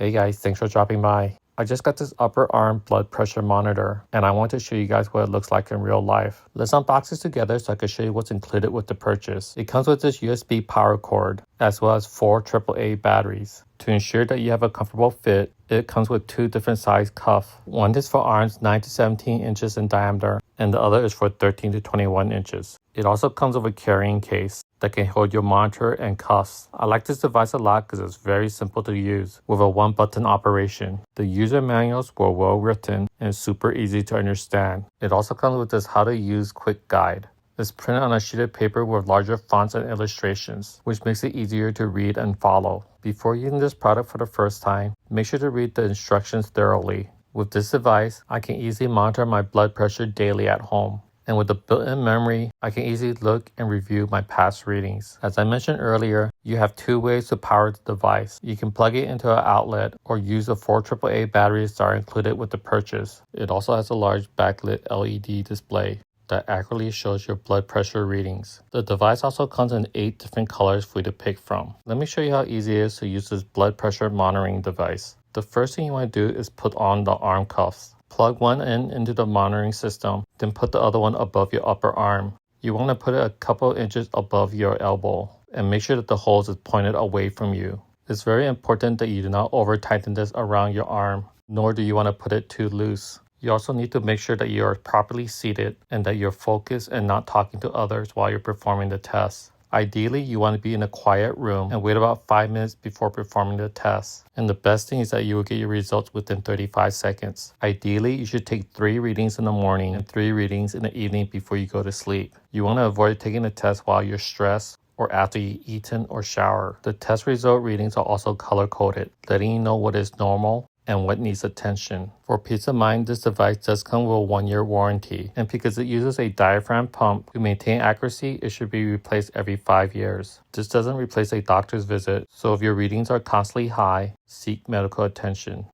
Hey guys, thanks for dropping by. I just got this upper arm blood pressure monitor and I want to show you guys what it looks like in real life. Let's unbox this together so I can show you what's included with the purchase. It comes with this USB power cord as well as 4 AAA batteries. To ensure that you have a comfortable fit, it comes with 2 different size cuffs. One is for arms 9 to 17 inches in diameter and the other is for 13 to 21 inches. It also comes with a carrying case that can hold your monitor and cuffs. I like this device a lot because it's very simple to use with a one-button operation. The user manuals were well written and super easy to understand. It also comes with this how to use quick guide. It's printed on a sheet of paper with larger fonts and illustrations, which makes it easier to read and follow. Before using this product for the first time, make sure to read the instructions thoroughly. With this device, I can easily monitor my blood pressure daily at home. And with the built-in memory, I can easily look and review my past readings. As I mentioned earlier, you have 2 ways to power the device. You can plug it into an outlet or use the 4 AAA batteries that are included with the purchase. It also has a large backlit LED display that accurately shows your blood pressure readings. The device also comes in 8 different colors for you to pick from. Let me show you how easy it is to use this blood pressure monitoring device. The first thing you want to do is put on the arm cuffs. Plug one end into the monitoring system, then put the other one above your upper arm. You want to put it a couple inches above your elbow and make sure that the hose is pointed away from you. It's very important that you do not over tighten this around your arm, nor do you want to put it too loose. You also need to make sure that you are properly seated and that you're focused and not talking to others while you're performing the test. Ideally, you want to be in a quiet room and wait about 5 minutes before performing the test. And the best thing is that you will get your results within 35 seconds. Ideally, you should take 3 readings in the morning and 3 readings in the evening before you go to sleep. You want to avoid taking the test while you're stressed or after you've eaten or showered. The test result readings are also color-coded, letting you know what is normal and what needs attention. For peace of mind, this device does come with a 1-year warranty, and because it uses a diaphragm pump to maintain accuracy, it should be replaced every 5 years. This doesn't replace a doctor's visit, so if your readings are constantly high, seek medical attention.